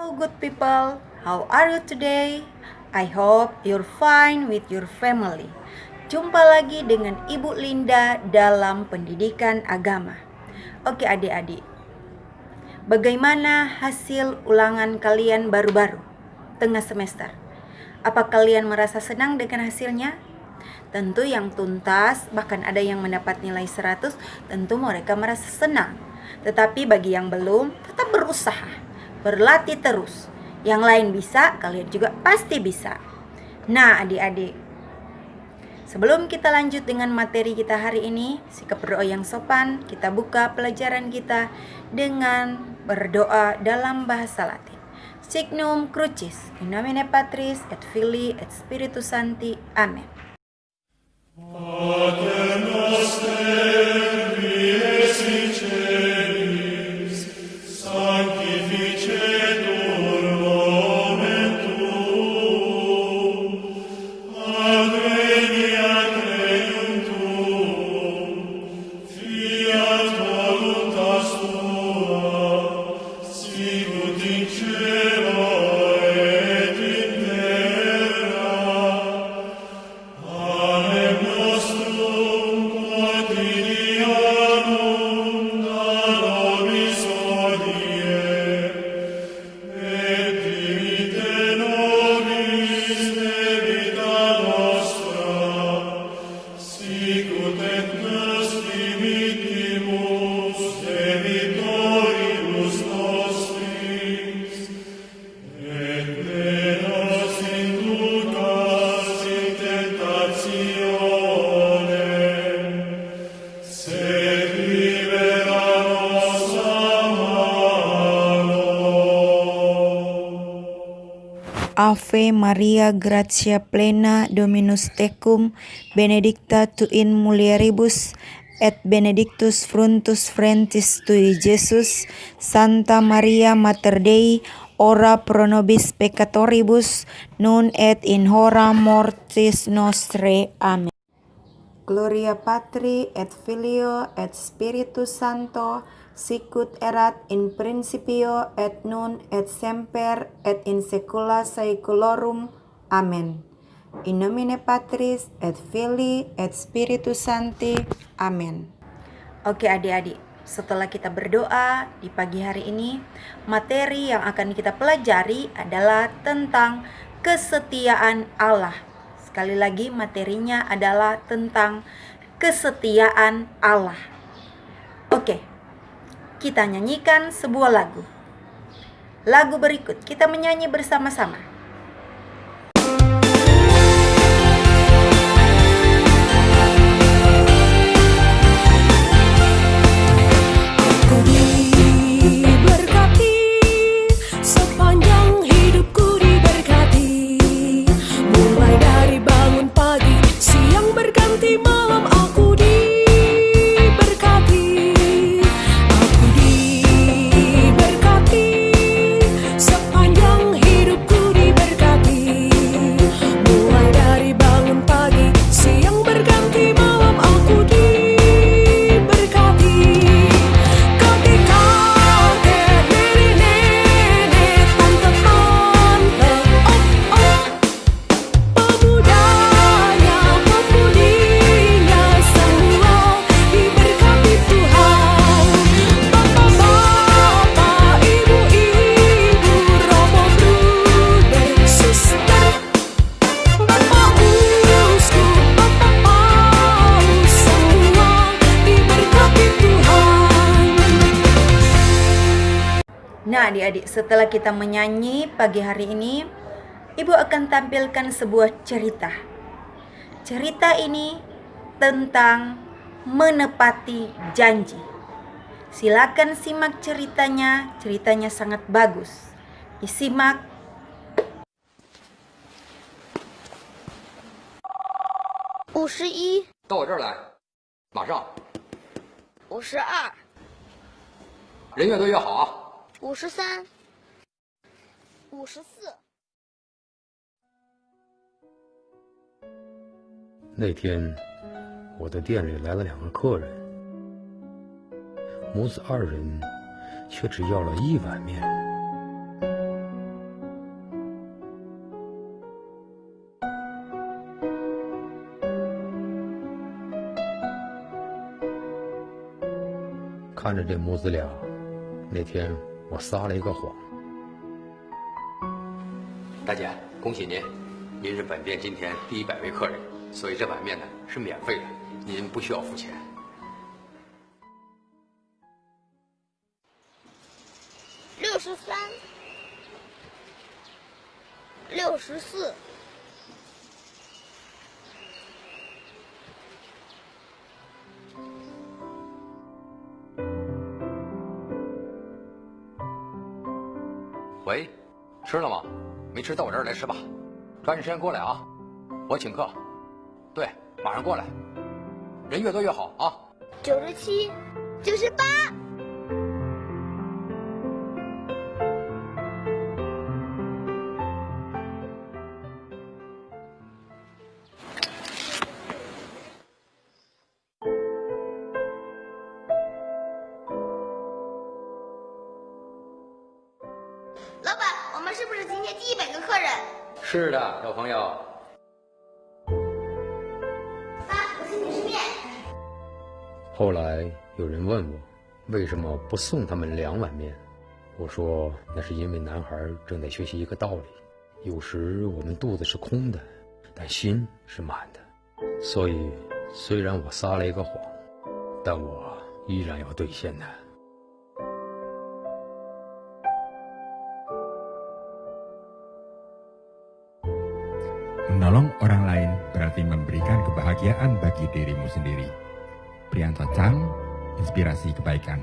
Hello good people, how are you today? I hope you're fine with your family. Jumpa lagi dengan Ibu Linda dalam pendidikan agama. Oke adik-adik, bagaimana hasil ulangan kalian baru-baru tengah semester? Apa kalian merasa senang dengan hasilnya? Tentu yang tuntas, bahkan ada yang mendapat nilai 100, tentu mereka merasa senang. Tetapi bagi yang belum, tetap berusaha, berlatih terus. Yang lain bisa, kalian juga pasti bisa. Nah adik-adik, sebelum kita lanjut dengan materi kita hari ini, sikap berdoa yang sopan, kita buka pelajaran kita dengan berdoa dalam bahasa Latin. Signum Crucis, in nomine Patris et Filii et Spiritus Sancti. Amen. Pater noster, qui es in celis, sanctificetur nomen tuum, adveniat regnum tuum, fiat voluntas tua, sicut in cielo et in terra. Panem nostrum quotidianum da nobis hodie, et dimitte nobis debita nostra, sicut et nos dimittimus debitoribus nostris, et ne nos inducas in tentationem, sed libera nos a malo. Ave Maria, gratia plena, Dominus tecum, benedicta tu in mulieribus, et benedictus fructus ventris tui, Iesus. Santa Maria Mater Dei, ora pro nobis peccatoribus, nun et in hora mortis nostrae. Amen. Gloria Patri et Filio et Spiritus Sancto, sicut erat in principio et nun et semper et in saecula saeculorum. Amen. In nomine Patris et Filii et Spiritus Sancti. Amen. Oke adik-adik, setelah kita berdoa di pagi hari ini, materi yang akan kita pelajari adalah tentang kesetiaan Allah. Sekali lagi materinya adalah tentang kesetiaan Allah. Oke, kita nyanyikan sebuah lagu. Lagu berikut kita menyanyi bersama-sama. Aku diberkati, sepanjang hidupku diberkati. Mulai dari bangun pagi, siang berganti malam aku diberkati. Aku diberkati, sepanjang hidupku diberkati. Mulai dari bangun pagi, siang berganti malam aku diberkati. Kakek-kakek, nenek-nenek, tante-tante, om-om, pemudanya, pemudinya, semua diberkati Tuhan. Bapak-bapak, ibu-ibu, romo, bruder, suster, Bapak uskup, Bapak paus, semua diberkati Tuhan. Nah adik-adik, setelah kita menyanyi pagi hari ini, Ibu akan tampilkan sebuah cerita. Cerita ini tentang menepati janji. Silakan simak ceritanya, ceritanya sangat bagus. Disimak. 51、到我这儿来，马上， 52、人越多越好啊！ 53、54。那天，我的店里来了2个客人，母子2人却只要了1碗面。看着这母子俩，那天我撒了一个谎。大姐，恭喜您，您是本店今天第100位客人，所以这碗面呢是免费的，您不需要付钱。63、64、喂，吃了吗？没吃到我这儿来吃吧，抓紧时间过来啊，我请客。对，马上过来，人越多越好啊。97、98。老板，我们是不是今天第100个客人？是的，小朋友。爸，我请你吃面。后来有人问我，为什么不送他们2碗面？我说那是因为男孩正在学习一个道理，有时我们肚子是空的，但心是满的。所以虽然我撒了一个谎，但我依然要兑现的。Menolong orang lain berarti memberikan kebahagiaan bagi dirimu sendiri. Priyanto Chan, inspirasi kebaikan.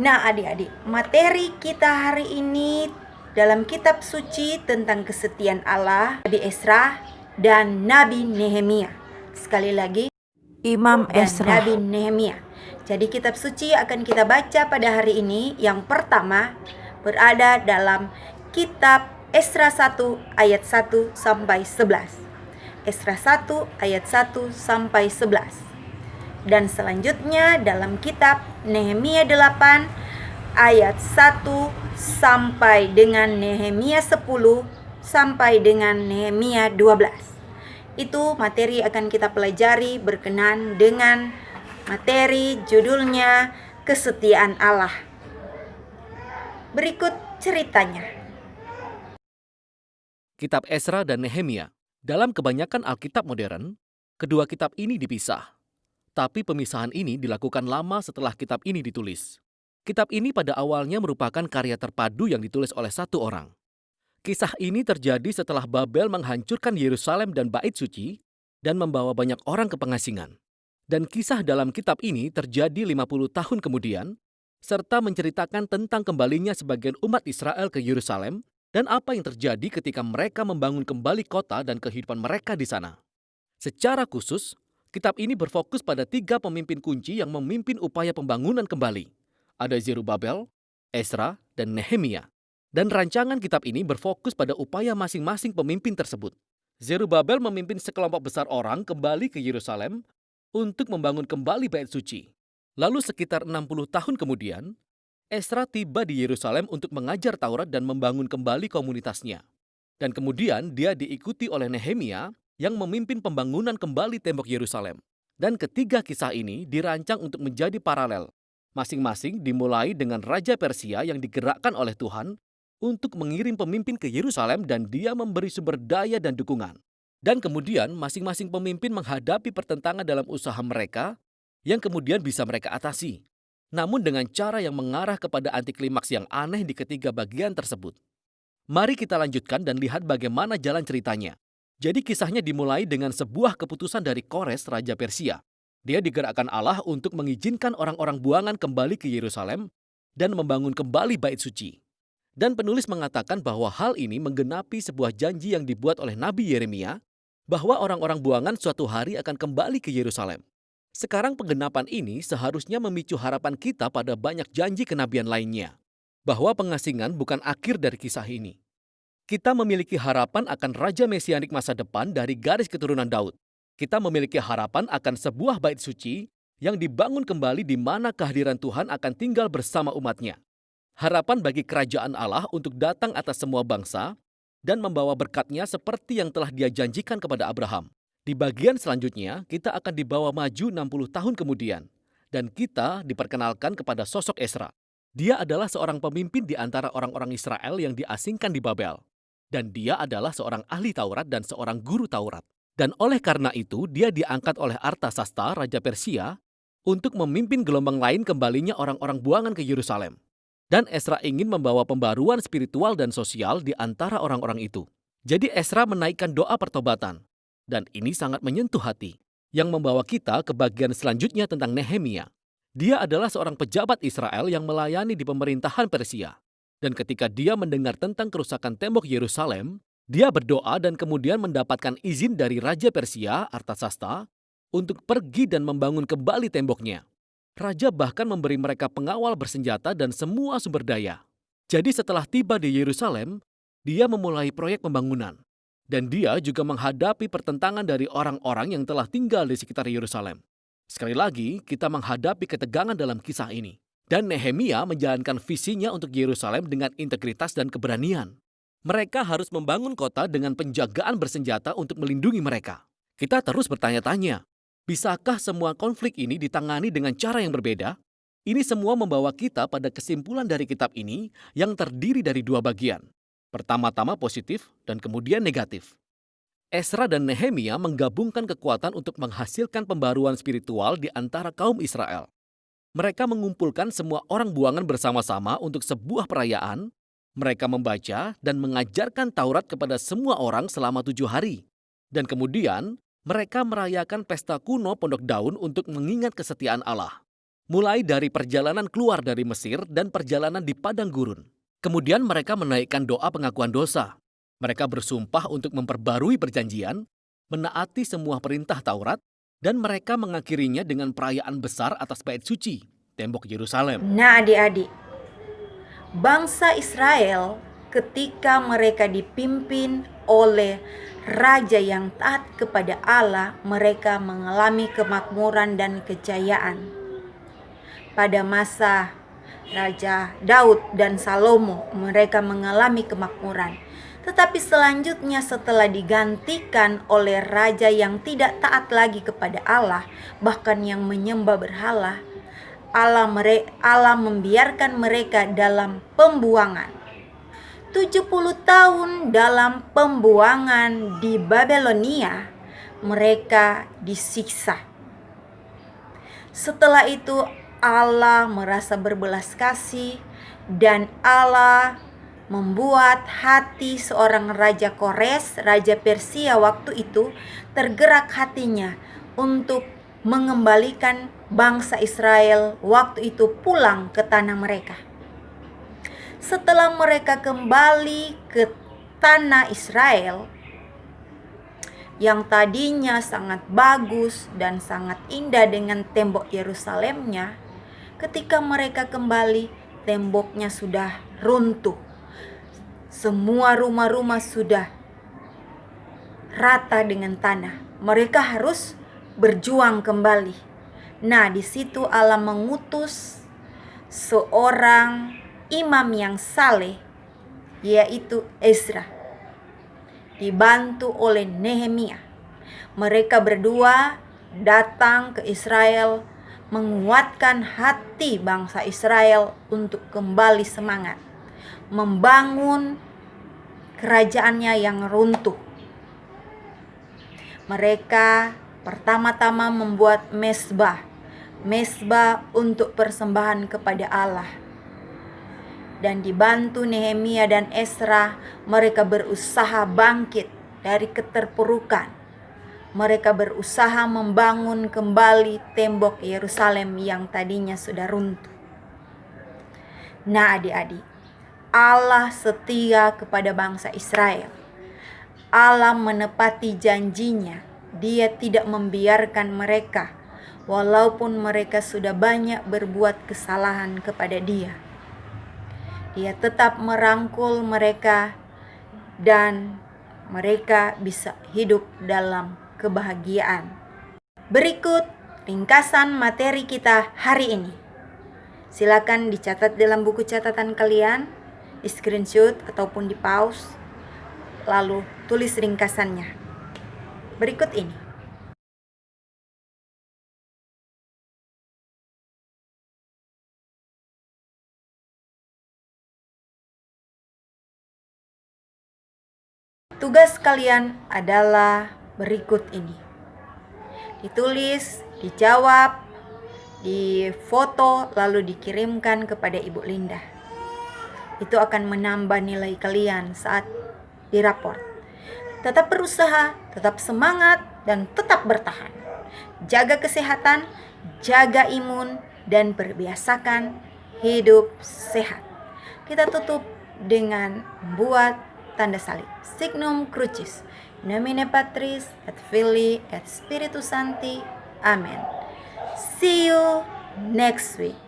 Nah adik-adik, materi kita hari ini dalam kitab suci tentang kesetiaan Allah, Nabi Esra dan Nabi Nehemia. Sekali lagi, Imam Esra dan Nabi Nehemia. Jadi kitab suci akan kita baca pada hari ini. Yang pertama berada dalam kitab Esra 1 ayat 1 sampai 11. Esra 1 ayat 1 sampai 11. Dan selanjutnya dalam kitab Nehemia 8 ayat 1 sampai dengan Nehemia 10 sampai dengan Nehemia 12. Itu materi akan kita pelajari berkenan dengan materi judulnya Kesetiaan Allah. Berikut ceritanya. Kitab Esra dan Nehemia. Dalam kebanyakan Alkitab modern, kedua kitab ini dipisah. Tapi pemisahan ini dilakukan lama setelah kitab ini ditulis. Kitab ini pada awalnya merupakan karya terpadu yang ditulis oleh satu orang. Kisah ini terjadi setelah Babel menghancurkan Yerusalem dan Bait Suci dan membawa banyak orang ke pengasingan. Dan kisah dalam kitab ini terjadi 50 tahun kemudian, serta menceritakan tentang kembalinya sebagian umat Israel ke Yerusalem dan apa yang terjadi ketika mereka membangun kembali kota dan kehidupan mereka di sana. Secara khusus, kitab ini berfokus pada 3 pemimpin kunci yang memimpin upaya pembangunan kembali. Ada Zerubabel, Esra, dan Nehemia. Dan rancangan kitab ini berfokus pada upaya masing-masing pemimpin tersebut. Zerubabel memimpin sekelompok besar orang kembali ke Yerusalem untuk membangun kembali Bait Suci. Lalu sekitar 60 tahun kemudian, Esra tiba di Yerusalem untuk mengajar Taurat dan membangun kembali komunitasnya. Dan kemudian dia diikuti oleh Nehemia yang memimpin pembangunan kembali tembok Yerusalem. Dan ketiga kisah ini dirancang untuk menjadi paralel. Masing-masing dimulai dengan Raja Persia yang digerakkan oleh Tuhan untuk mengirim pemimpin ke Yerusalem dan dia memberi sumber daya dan dukungan. Dan kemudian masing-masing pemimpin menghadapi pertentangan dalam usaha mereka yang kemudian bisa mereka atasi. Namun dengan cara yang mengarah kepada anti klimaks yang aneh di ketiga bagian tersebut. Mari kita lanjutkan dan lihat bagaimana jalan ceritanya. Jadi kisahnya dimulai dengan sebuah keputusan dari Kores, Raja Persia. Dia digerakkan Allah untuk mengizinkan orang-orang buangan kembali ke Yerusalem dan membangun kembali Bait Suci. Dan penulis mengatakan bahwa hal ini menggenapi sebuah janji yang dibuat oleh Nabi Yeremia bahwa orang-orang buangan suatu hari akan kembali ke Yerusalem. Sekarang penggenapan ini seharusnya memicu harapan kita pada banyak janji kenabian lainnya, bahwa pengasingan bukan akhir dari kisah ini. Kita memiliki harapan akan Raja Mesianik masa depan dari garis keturunan Daud. Kita memiliki harapan akan sebuah Bait Suci yang dibangun kembali di mana kehadiran Tuhan akan tinggal bersama umatnya. Harapan bagi kerajaan Allah untuk datang atas semua bangsa dan membawa berkat-Nya seperti yang telah Dia janjikan kepada Abraham. Di bagian selanjutnya, kita akan dibawa maju 60 tahun kemudian. Dan kita diperkenalkan kepada sosok Ezra. Dia adalah seorang pemimpin di antara orang-orang Israel yang diasingkan di Babel. Dan dia adalah seorang ahli Taurat dan seorang guru Taurat. Dan oleh karena itu, dia diangkat oleh Artasasta, Raja Persia, untuk memimpin gelombang lain kembalinya orang-orang buangan ke Yerusalem. Dan Ezra ingin membawa pembaruan spiritual dan sosial di antara orang-orang itu. Jadi Ezra menaikkan doa pertobatan. Dan ini sangat menyentuh hati. Yang membawa kita ke bagian selanjutnya tentang Nehemia. Dia adalah seorang pejabat Israel yang melayani di pemerintahan Persia. Dan ketika dia mendengar tentang kerusakan tembok Yerusalem, dia berdoa dan kemudian mendapatkan izin dari Raja Persia, Artasasta, untuk pergi dan membangun kembali temboknya. Raja bahkan memberi mereka pengawal bersenjata dan semua sumber daya. Jadi setelah tiba di Yerusalem, dia memulai proyek pembangunan. Dan dia juga menghadapi pertentangan dari orang-orang yang telah tinggal di sekitar Yerusalem. Sekali lagi, kita menghadapi ketegangan dalam kisah ini. Dan Nehemia menjalankan visinya untuk Yerusalem dengan integritas dan keberanian. Mereka harus membangun kota dengan penjagaan bersenjata untuk melindungi mereka. Kita terus bertanya-tanya, bisakah semua konflik ini ditangani dengan cara yang berbeda? Ini semua membawa kita pada kesimpulan dari kitab ini yang terdiri dari dua bagian. Pertama-tama positif dan kemudian negatif. Ezra dan Nehemia menggabungkan kekuatan untuk menghasilkan pembaruan spiritual di antara kaum Israel. Mereka mengumpulkan semua orang buangan bersama-sama untuk sebuah perayaan. Mereka membaca dan mengajarkan Taurat kepada semua orang selama 7 hari. Dan kemudian mereka merayakan pesta kuno Pondok Daun untuk mengingat kesetiaan Allah. Mulai dari perjalanan keluar dari Mesir dan perjalanan di padang gurun. Kemudian mereka menaikkan doa pengakuan dosa. Mereka bersumpah untuk memperbarui perjanjian, menaati semua perintah Taurat, dan mereka mengakhirinya dengan perayaan besar atas bait suci, tembok Yerusalem. Nah adik-adik, bangsa Israel ketika mereka dipimpin oleh raja yang taat kepada Allah, mereka mengalami kemakmuran dan kejayaan. Pada masa Raja Daud dan Salomo, mereka mengalami kemakmuran. Tetapi selanjutnya setelah digantikan oleh raja yang tidak taat lagi kepada Allah, bahkan yang menyembah berhala, Allah membiarkan mereka dalam pembuangan. 70 tahun dalam pembuangan di Babelonia, mereka disiksa. Setelah itu Allah merasa berbelas kasih dan Allah membuat hati seorang Raja Kores, Raja Persia waktu itu, tergerak hatinya untuk mengembalikan bangsa Israel waktu itu pulang ke tanah mereka. Setelah mereka kembali ke tanah Israel yang tadinya sangat bagus dan sangat indah dengan tembok Yerusalemnya, ketika mereka kembali, temboknya sudah runtuh. Semua rumah-rumah sudah rata dengan tanah. Mereka harus berjuang kembali. Nah, di situ Allah mengutus seorang imam yang saleh, yaitu Ezra, dibantu oleh Nehemia. Mereka berdua datang ke Israel, menguatkan hati bangsa Israel untuk kembali semangat, membangun kerajaannya yang runtuh. Mereka pertama-tama membuat mezbah untuk persembahan kepada Allah. Dan dibantu Nehemia dan Ezra, mereka berusaha bangkit dari keterpurukan. Mereka berusaha membangun kembali tembok Yerusalem yang tadinya sudah runtuh. Nah adik-adik, Allah setia kepada bangsa Israel. Allah menepati janjinya. Dia tidak membiarkan mereka, walaupun mereka sudah banyak berbuat kesalahan kepada Dia. Dia tetap merangkul mereka dan mereka bisa hidup dalam kebahagiaan. Berikut ringkasan materi kita hari ini. Silakan dicatat dalam buku catatan kalian, di screenshot ataupun di pause, lalu tulis ringkasannya. Berikut ini. Tugas kalian adalah berikut ini. Ditulis, dijawab, difoto, lalu dikirimkan kepada Ibu Linda. Itu akan menambah nilai kalian saat diraport. Tetap berusaha, tetap semangat, dan tetap bertahan. Jaga kesehatan, jaga imun, dan perbiasakan hidup sehat. Kita tutup dengan membuat tanda salib. Signum Crucis. Nomine Patris et Filii et Spiritus Sancti. Amen. See you next week.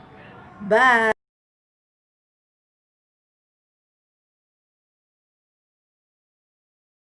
Bye.